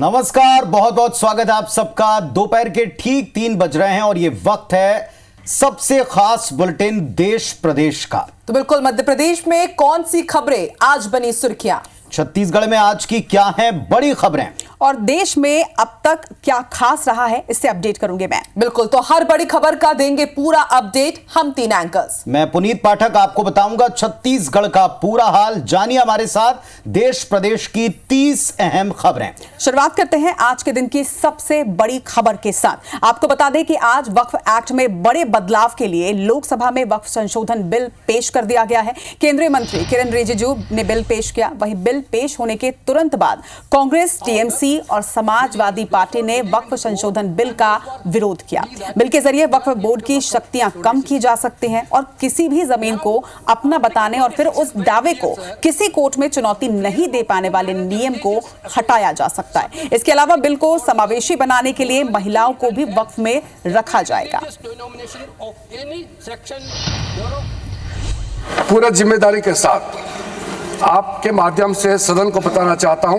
नमस्कार, बहुत बहुत स्वागत है आप सबका। दोपहर के ठीक 3 बज रहे हैं और ये वक्त है सबसे खास बुलेटिन देश प्रदेश का। तो बिल्कुल, मध्य प्रदेश में कौन सी खबरें आज बनी सुर्खियां, छत्तीसगढ़ में आज की क्या हैं बड़ी खबरें, और देश में अब तक क्या खास रहा है, इससे अपडेट करूंगे मैं। बिल्कुल, तो हर बड़ी खबर का देंगे पूरा अपडेट हम 3 एंकर्स। मैं पुनीत पाठक आपको बताऊंगा छत्तीसगढ़ का पूरा हाल। जानिए हमारे साथ देश प्रदेश की 30 अहम खबरें। शुरुआत करते हैं आज के दिन की सबसे बड़ी खबर के साथ। आपको बता दें कि आज वक्फ एक्ट में बड़े बदलाव के लिए लोकसभा में वक्फ संशोधन बिल पेश कर दिया गया है। केंद्रीय मंत्री किरेन रिजिजू ने बिल पेश किया। वही बिल पेश होने के तुरंत बाद कांग्रेस, टीएमसी और समाजवादी पार्टी ने वक्फ संशोधन बिल का विरोध किया। बिल के जरिए वक्फ बोर्ड की शक्तियां कम की जा सकती हैं और किसी भी जमीन को अपना बताने और फिर उस दावे को किसी कोर्ट में चुनौती नहीं दे पाने वाले नियम को हटाया जा सकता है। इसके अलावा बिल को समावेशी बनाने के लिए महिलाओं को भी वक्फ में रखा जाएगा। पूरा जिम्मेदारी के साथ आपके माध्यम से सदन को बताना चाहता हूं,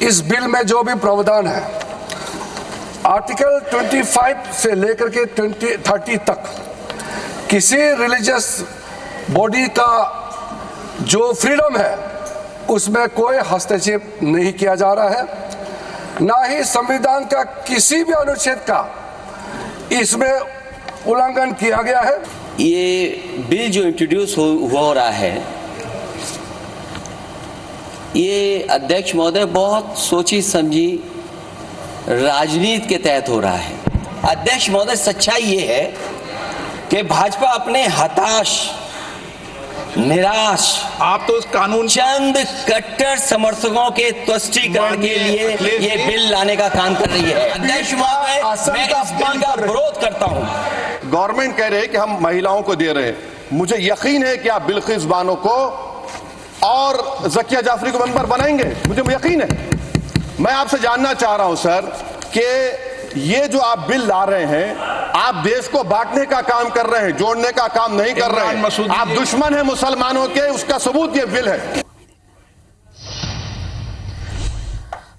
इस बिल में जो भी प्रावधान है आर्टिकल 25 से लेकर के 30 तक किसी रिलीजियस बॉडी का जो फ्रीडम है उसमें कोई हस्तक्षेप नहीं किया जा रहा है, ना ही संविधान का किसी भी अनुच्छेद का इसमें उल्लंघन किया गया है। ये बिल जो इंट्रोड्यूस हो रहा है, ये अध्यक्ष महोदय बहुत सोची समझी राजनीति के तहत हो रहा है। अध्यक्ष महोदय, सच्चाई ये है कि भाजपा अपने हताश, निराश, आप तो उस कानून चंद कट्टर समर्थकों के तुष्टीकरण के लिए ये बिल लाने का काम कर रही है। अध्यक्ष महोदय, मैं इस बिल का विरोध करता हूं। गवर्नमेंट कह रहे हैं कि हम महिलाओं को दे रहे हैं। मुझे यकीन है कि आप बिल्किस बानो को और जकिया जाफरी को मेंबर बनाएंगे, मुझे यकीन है। मैं आपसे जानना चाह रहा हूं सर कि ये जो आप बिल ला रहे हैं, आप देश को बांटने का काम कर रहे हैं, जोड़ने का काम नहीं कर रहे हैं। आप दुश्मन हैं मुसलमानों के, उसका सबूत ये बिल है।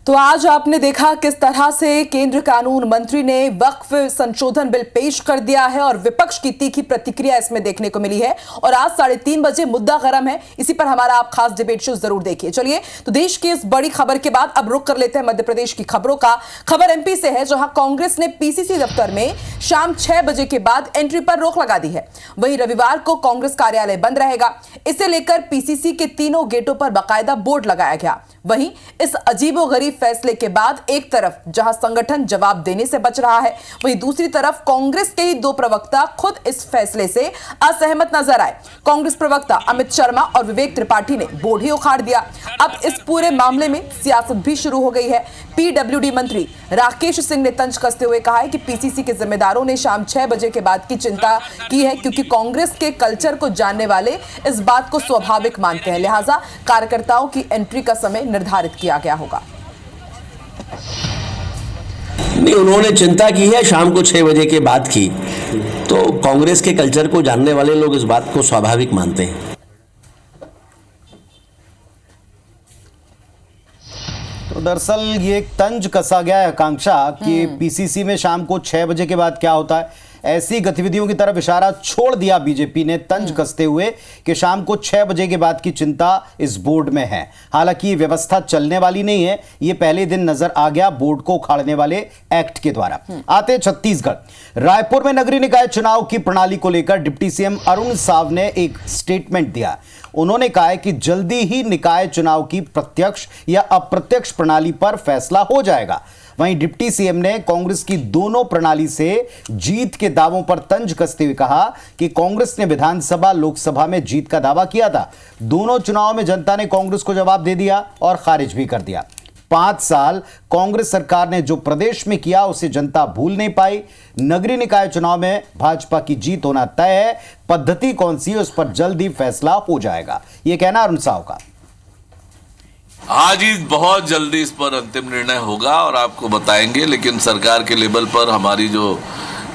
तो आज आपने देखा किस तरह से केंद्र कानून मंत्री ने वक्फ संशोधन बिल पेश कर दिया है और विपक्ष की तीखी प्रतिक्रिया इसमें देखने को मिली है। और आज 3:30 बजे मुद्दा गरम है, इसी पर हमारा आप खास डिबेट शो जरूर देखिए। चलिए, तो देश की इस बड़ी खबर के बाद अब रुख कर लेते हैं मध्य प्रदेश की खबरों का। खबर एमपी से है, जहां कांग्रेस ने पीसीसी दफ्तर में शाम 6 बजे के बाद एंट्री पर रोक लगा दी है। वहीं रविवार को कांग्रेस कार्यालय बंद रहेगा। इसे लेकर पीसीसी के तीनों गेटों पर बाकायदा बोर्ड लगाया गया। वहीं इस अजीबोगरीब फैसले के बाद एक तरफ जहां संगठन जवाब देने से बच रहा है, वहीं दूसरी तरफ कांग्रेस के ही 2 प्रवक्ता खुद इस फैसले से असहमत नजर आए। कांग्रेस प्रवक्ता अमित शर्मा और विवेक त्रिपाठी ने बोर्ड ही उखाड़ दिया। अब इस पूरे मामले में सियासत भी शुरू हो गई है। पीडब्ल्यूडी मंत्री राकेश सिंह ने तंज कसते हुए कहा है कि पीसीसी के जिम्मेदारों ने शाम 6 बजे के बाद की चिंता की है, क्योंकि कांग्रेस के कल्चर को जानने वाले इस बात को स्वाभाविक मानते हैं, लिहाजा कार्यकर्ताओं की एंट्री का समय निर्धारित किया गया होगा। नहीं, उन्होंने चिंता की है शाम को 6 बजे के बाद की, तो कांग्रेस के कल्चर को जानने वाले लोग इस बात को स्वाभाविक मानते हैं। तो दरअसल ये एक तंज कसा गया है आकांक्षा कि पीसीसी में शाम को 6 बजे के बाद क्या होता है, ऐसी गतिविधियों की तरफ इशारा छोड़ दिया बीजेपी ने, तंज कसते हुए कि शाम को 6 बजे के बाद की चिंता इस बोर्ड में है। हालांकि व्यवस्था चलने वाली नहीं है, ये पहले दिन नजर आ गया बोर्ड को उखाड़ने वाले एक्ट के द्वारा। आते छत्तीसगढ़, रायपुर में नगरीय निकाय चुनाव की प्रणाली को लेकर डिप्टी सीएम अरुण साव ने एक स्टेटमेंट दिया। उन्होंने कहा है कि जल्दी ही निकाय चुनाव की प्रत्यक्ष या अप्रत्यक्ष प्रणाली पर फैसला हो जाएगा। वहीं डिप्टी सीएम ने कांग्रेस की दोनों प्रणाली से जीत के दावों पर तंज कसते हुए कहा कि कांग्रेस ने विधानसभा लोकसभा में जीत का दावा किया था। दोनों चुनावों में जनता ने कांग्रेस को जवाब दे दिया और खारिज भी कर दिया। 5 साल कांग्रेस सरकार ने जो प्रदेश में किया उसे जनता भूल नहीं पाई। नगरीय निकाय चुनाव में भाजपा की जीत होना तय है, पद्धति कौन सी है उस पर जल्द ही फैसला हो जाएगा, यह कहना अरुण साव का। आज ही बहुत जल्दी इस पर अंतिम निर्णय होगा और आपको बताएंगे, लेकिन सरकार के लेवल पर हमारी जो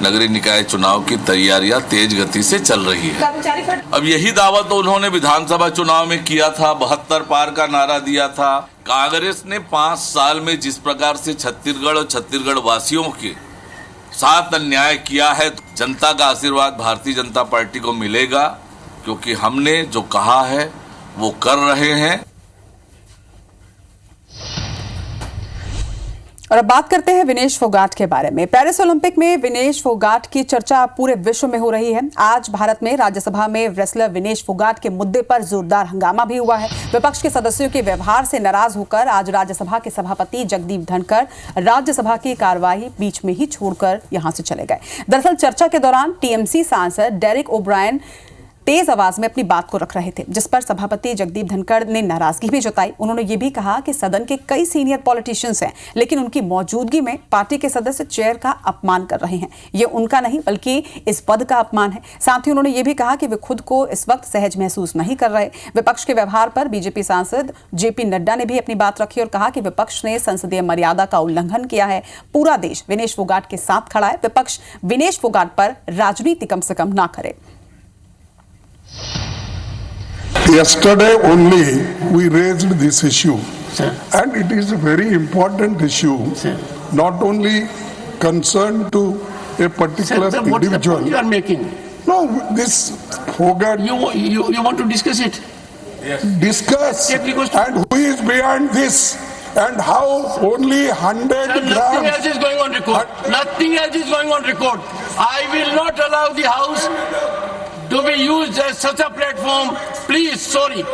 नगरीय निकाय चुनाव की तैयारियां तेज गति से चल रही है। अब यही दावा तो उन्होंने विधानसभा चुनाव में किया था, 72 पार का नारा दिया था। कांग्रेस ने 5 साल में जिस प्रकार से छत्तीसगढ़ और छत्तीसगढ़ वासियों के साथ अन्याय किया है, जनता का आशीर्वाद भारतीय जनता पार्टी को मिलेगा, क्योंकि हमने जो कहा है वो कर रहे हैं। और अब बात करते हैं विनेश फोगाट के बारे में। पेरिस ओलंपिक में विनेश फोगाट की चर्चा पूरे विश्व में हो रही है। आज भारत में राज्यसभा में रेसलर विनेश फोगाट के मुद्दे पर जोरदार हंगामा भी हुआ है। विपक्ष के सदस्यों के व्यवहार से नाराज होकर आज राज्यसभा के सभापति जगदीप धनखड़ राज्यसभा की कार्यवाही बीच में ही छोड़कर यहां से चले गए। दरअसल चर्चा के दौरान टीएमसी सांसद डेरिक ओब्रायन तेज आवाज में अपनी बात को रख रहे थे, जिस पर सभापति जगदीप धनखड़ ने नाराजगी भी जताई। उन्होंने ये भी कहा कि सदन के कई सीनियर पॉलिटिशियंस हैं, लेकिन उनकी मौजूदगी में पार्टी के सदस्य चेयर का अपमान कर रहे हैं। ये उनका नहीं बल्कि इस पद का अपमान है। साथ ही उन्होंने ये भी कहा कि वे खुद को इस वक्त सहज महसूस नहीं कर रहे। विपक्ष के व्यवहार पर बीजेपी सांसद जेपी नड्डा ने भी अपनी बात रखी और कहा कि विपक्ष ने संसदीय मर्यादा का उल्लंघन किया है। पूरा देश विनेश फोगाट के साथ खड़ा है। विपक्ष विनेश फोगाट पर राजनीति कम से कम ना करे। Yesterday only we raised this issue, and it is a very important issue, not only concerned to a particular What individual. What you are making? No, this Fogat You want to discuss it? discuss, and who is behind this, and how only 100 Nothing grams. else is going on record. Nothing else is going on record. I will not allow the House to be used as such a platform. Please, sorry.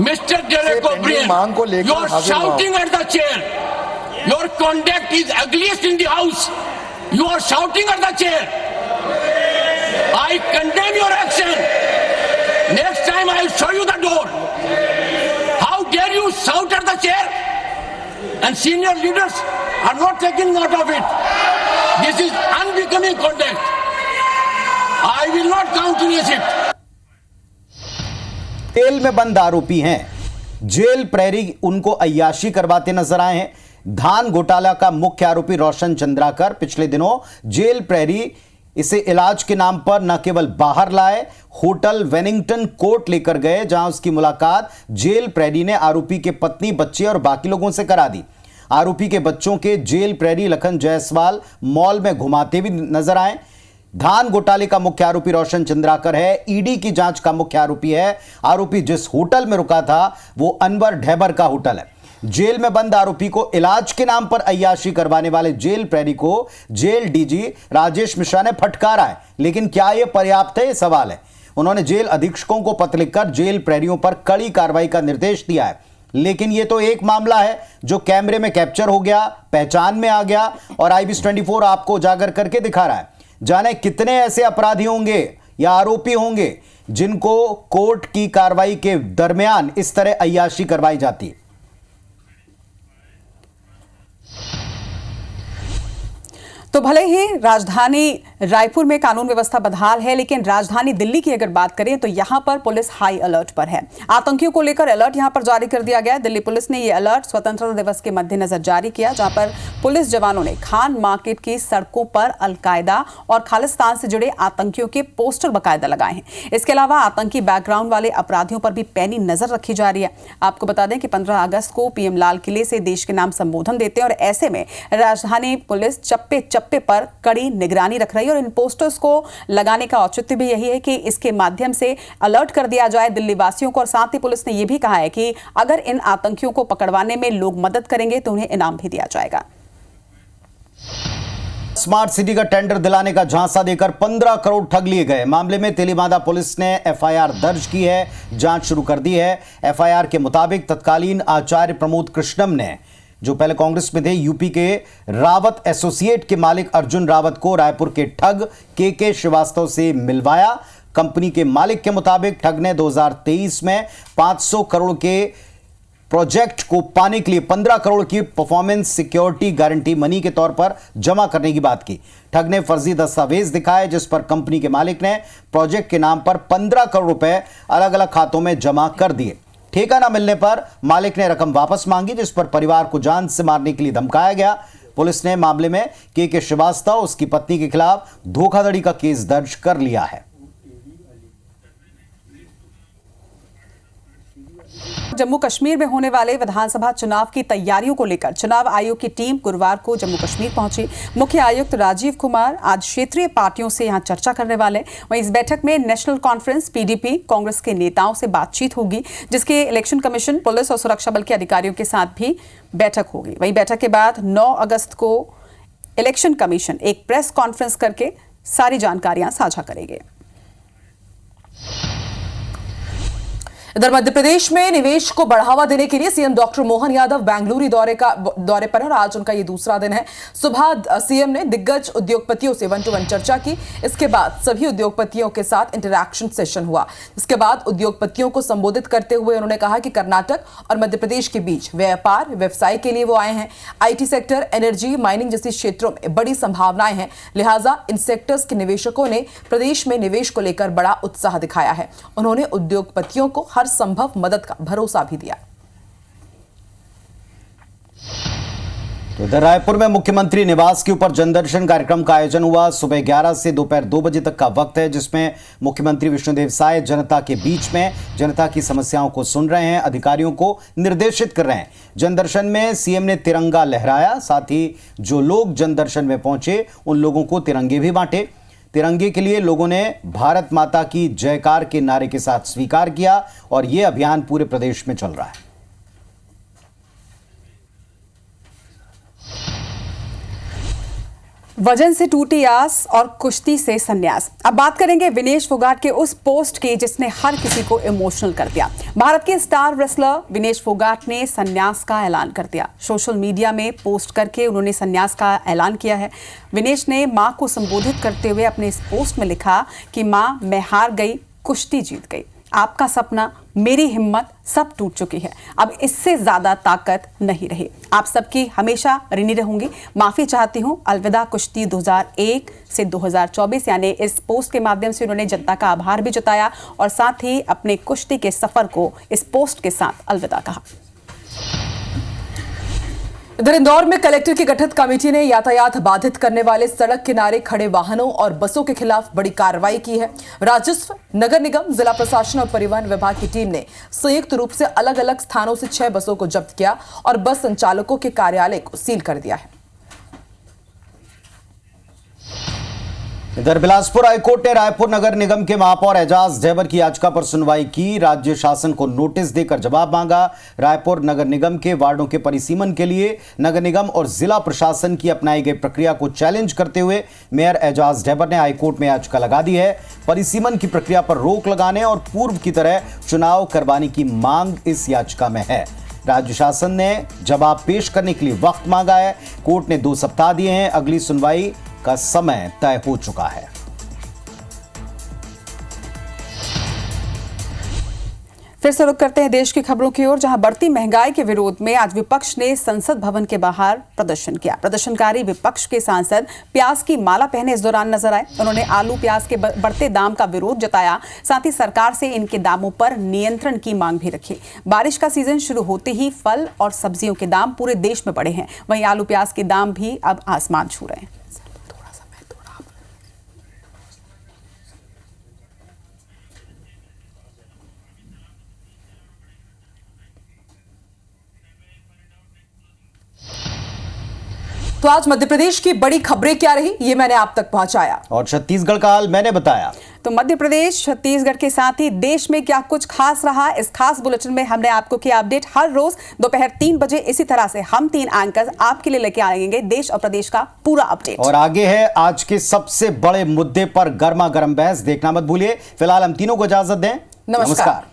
Mr. Derek O'Brien, you are shouting at the chair. Your conduct is ugliest in the House. You are shouting at the chair. I condemn your action. Next time I will show you the door. How dare you shout at the chair? And senior leaders are not taking note of it. This is unbecoming conduct. I will not countenance it. जेल में बंद आरोपी हैं। Jail प्रहरी उनको अय्याशी करवाते नजर आए हैं। धान घोटाला का मुख्य आरोपी रोशन चंद्राकर पिछले दिनों जेल प्रहरी इसे इलाज के नाम पर न केवल बाहर लाए, होटल वेनिंगटन कोर्ट लेकर गए, जहां उसकी मुलाकात जेल प्रहरी ने आरोपी के पत्नी, बच्चे और बाकी लोगों से करा दी। आरोपी के बच्चों के जेल प्रहरी लखन जायसवाल मॉल में घुमाते भी नजर आए। धान घोटाले का मुख्य आरोपी रोशन चंद्राकर है। ईडी की जांच का मुख्य आरोपी है। आरोपी जिस होटल में रुका था वो अनवर ढैबर का होटल है। जेल में बंद आरोपी को इलाज के नाम पर अय्याशी करवाने वाले जेल प्रहरी को जेल डीजी राजेश मिश्रा ने फटकारा है। लेकिन क्या यह पर्याप्त है, यह सवाल है। उन्होंने जेल अधीक्षकों को पत्र लिखकर जेल प्रहरियों पर कड़ी कार्रवाई का निर्देश दिया है। लेकिन यह तो एक मामला है जो कैमरे में कैप्चर हो गया, पहचान में आ गया और IBS 24 आपको उजागर करके दिखा रहा है। जाने कितने ऐसे अपराधी होंगे या आरोपी होंगे जिनको कोर्ट की कार्रवाई के दरमियान इस तरह अय्याशी करवाई जाती है। तो भले ही राजधानी रायपुर में कानून व्यवस्था बदहाल है, लेकिन राजधानी दिल्ली की अगर बात करें तो यहां पर पुलिस हाई अलर्ट पर है। आतंकियों को लेकर अलर्ट यहां पर जारी कर दिया गया है। दिल्ली पुलिस ने यह अलर्ट स्वतंत्रता दिवस के मद्देनजर जारी किया, जहां पर पुलिस जवानों ने खान मार्केट की सड़कों पर अलकायदा और खालिस्तान से जुड़े आतंकियों के पोस्टर बाकायदा लगाए हैं। इसके अलावा आतंकी बैकग्राउंड वाले अपराधियों पर भी पैनी नजर रखी जा रही है। आपको बता दें कि 15 अगस्त को PM लाल किले से देश के नाम संबोधन देते हैं और ऐसे में राजधानी पुलिस चप्पे पर कड़ी निगरानी रख रही है और इन पोस्टर्स को लगाने का औचित्य भी यही है कि इसके माध्यम से अलर्ट कर दिया जाए दिल्ली वासियों को। और साथ ही पुलिस ने यह भी कहा है कि अगर इन आतंकियों को पकड़वाने में लोग मदद करेंगे तो उन्हें इनाम भी दिया जाएगा। स्मार्ट सिटी का टेंडर दिलाने का झांसा देकर 15 करोड़ ठग लिए गए मामले में तेलीबांधा पुलिस ने FIR दर्ज की है, जांच शुरू कर दी है। FIR के मुताबिक तत्कालीन आचार्य प्रमोद कृष्णम ने, जो पहले कांग्रेस में थे, यूपी के रावत एसोसिएट के मालिक अर्जुन रावत को रायपुर के ठग के श्रीवास्तव से मिलवाया। कंपनी के मालिक के मुताबिक ठग ने 2023 में 500 करोड़ के प्रोजेक्ट को पाने के लिए 15 करोड़ की परफॉर्मेंस सिक्योरिटी गारंटी मनी के तौर पर जमा करने की बात की। ठग ने फर्जी दस्तावेज दिखाए जिस पर कंपनी के मालिक ने प्रोजेक्ट के नाम पर 15 करोड़ रुपए अलग अलग खातों में जमा कर दिए। ठेका न मिलने पर मालिक ने रकम वापस मांगी, जिस पर परिवार को जान से मारने के लिए धमकाया गया। पुलिस ने मामले में के श्रीवास्तव उसकी पत्नी के खिलाफ धोखाधड़ी का केस दर्ज कर लिया है। जम्मू कश्मीर में होने वाले विधानसभा चुनाव की तैयारियों को लेकर चुनाव आयोग की टीम गुरुवार को जम्मू कश्मीर पहुंची। मुख्य आयुक्त राजीव कुमार आज क्षेत्रीय पार्टियों से यहां चर्चा करने वाले। वहीं इस बैठक में नेशनल कॉन्फ्रेंस, पीडीपी, कांग्रेस के नेताओं से बातचीत होगी, जिसके इलेक्शन कमीशन, पुलिस और सुरक्षा बल के अधिकारियों के साथ भी बैठक होगी। वहीं बैठक के बाद 9 अगस्त को इलेक्शन कमीशन एक प्रेस कॉन्फ्रेंस करके सारी जानकारियां साझा करेंगे। इधर मध्य प्रदेश में निवेश को बढ़ावा देने के लिए सीएम डॉक्टर मोहन यादव बेंगलुरु दौरे पर हैं और आज उनका ये दूसरा दिन है। सुबह सीएम ने दिग्गज उद्योगपतियों से 1-to-1 चर्चा की। इसके बाद सभी उद्योगपतियों के साथ इंटरैक्शन सेशन हुआ। इसके बाद उद्योगपतियों को संबोधित करते हुए उन्होंने कहा कि कर्नाटक और मध्य प्रदेश के बीच व्यापार व्यवसाय के लिए वो आए हैं। आईटी सेक्टर, एनर्जी, माइनिंग जैसे क्षेत्रों में बड़ी संभावनाएं हैं, लिहाजा इन सेक्टर्स के निवेशकों ने प्रदेश में निवेश को लेकर बड़ा उत्साह दिखाया है। उन्होंने उद्योगपतियों को हर संभव मदद का भरोसा भी दिया। तो इधर रायपुर में मुख्यमंत्री निवास के ऊपर जनदर्शन कार्यक्रम का आयोजन हुआ। सुबह 11 से दोपहर 2 बजे तक का वक्त है, जिसमें मुख्यमंत्री विष्णुदेव साय जनता के बीच में जनता की समस्याओं को सुन रहे हैं, अधिकारियों को निर्देशित कर रहे हैं। जनदर्शन में सीएम ने तिरंगा लहराया, साथ ही जो लोग जनदर्शन में पहुंचे उन लोगों को तिरंगे भी बांटे। तिरंगे के लिए लोगों ने भारत माता की जयकार के नारे के साथ स्वीकार किया और यह अभियान पूरे प्रदेश में चल रहा है। वजन से टूटी आस और कुश्ती से संन्यास। अब बात करेंगे विनेश फोगाट के उस पोस्ट की जिसने हर किसी को इमोशनल कर दिया। भारत के स्टार रेसलर विनेश फोगाट ने संन्यास का ऐलान कर दिया। सोशल मीडिया में पोस्ट करके उन्होंने संन्यास का ऐलान किया है। विनेश ने मां को संबोधित करते हुए अपने इस पोस्ट में लिखा कि मां, मैं हार गई, कुश्ती जीत गई। आपका सपना, मेरी हिम्मत सब टूट चुकी है। अब इससे ज्यादा ताकत नहीं रही। आप सबकी हमेशा ऋणी रहूंगी। माफी चाहती हूं। अलविदा कुश्ती 2001 से 2024। यानी इस पोस्ट के माध्यम से उन्होंने जनता का आभार भी जताया और साथ ही अपने कुश्ती के सफर को इस पोस्ट के साथ अलविदा कहा। इधर इंदौर में कलेक्टर की गठित कमेटी ने यातायात बाधित करने वाले सड़क किनारे खड़े वाहनों और बसों के खिलाफ बड़ी कार्रवाई की है। राजस्व, नगर निगम, जिला प्रशासन और परिवहन विभाग की टीम ने संयुक्त रूप से अलग अलग स्थानों से 6 बसों को जब्त किया और बस संचालकों के कार्यालय को सील कर दिया है। इधर बिलासपुर हाईकोर्ट ने रायपुर नगर निगम के महापौर एजाज ढेबर की याचिका पर सुनवाई की। राज्य शासन को नोटिस देकर जवाब मांगा। रायपुर नगर निगम के वार्डों के परिसीमन के लिए नगर निगम और जिला प्रशासन की अपनाई गई प्रक्रिया को चैलेंज करते हुए मेयर एजाज ढेबर ने हाईकोर्ट में याचिका लगा दी है। परिसीमन की प्रक्रिया पर रोक लगाने और पूर्व की तरह चुनाव करवाने की मांग इस याचिका में है। राज्य शासन ने जवाब पेश करने के लिए वक्त मांगा है। कोर्ट ने 2 सप्ताह दिए हैं। अगली सुनवाई का समय तय हो चुका है। फिर से रुक करते हैं देश की खबरों की ओर, जहां बढ़ती महंगाई के विरोध में आज विपक्ष ने संसद भवन के बाहर प्रदर्शन किया। प्रदर्शनकारी विपक्ष के सांसद प्याज की माला पहने इस दौरान नजर आए। उन्होंने आलू प्याज के बढ़ते दाम का विरोध जताया, साथ ही सरकार से इनके दामों पर नियंत्रण की मांग भी रखी। बारिश का सीजन शुरू होते ही फल और सब्जियों के दाम पूरे देश में बढ़े हैं। वहीं आलू प्याज के दाम भी अब आसमान छू रहे हैं। तो आज मध्य प्रदेश की बड़ी खबरें क्या रही, ये मैंने आप तक पहुंचाया और छत्तीसगढ़ का हाल मैंने बताया। तो मध्य प्रदेश, छत्तीसगढ़ के साथ ही देश में क्या कुछ खास रहा, इस खास बुलेटिन में हमने आपको किया अपडेट। हर रोज दोपहर 3 बजे इसी तरह से हम 3 एंकर आपके लिए लेके आएंगे देश और प्रदेश का पूरा अपडेट। और आगे है आज के सबसे बड़े मुद्दे पर गर्मा गर्म बहस, देखना मत भूलिए। फिलहाल हम तीनों को इजाजत दें। नमस्कार।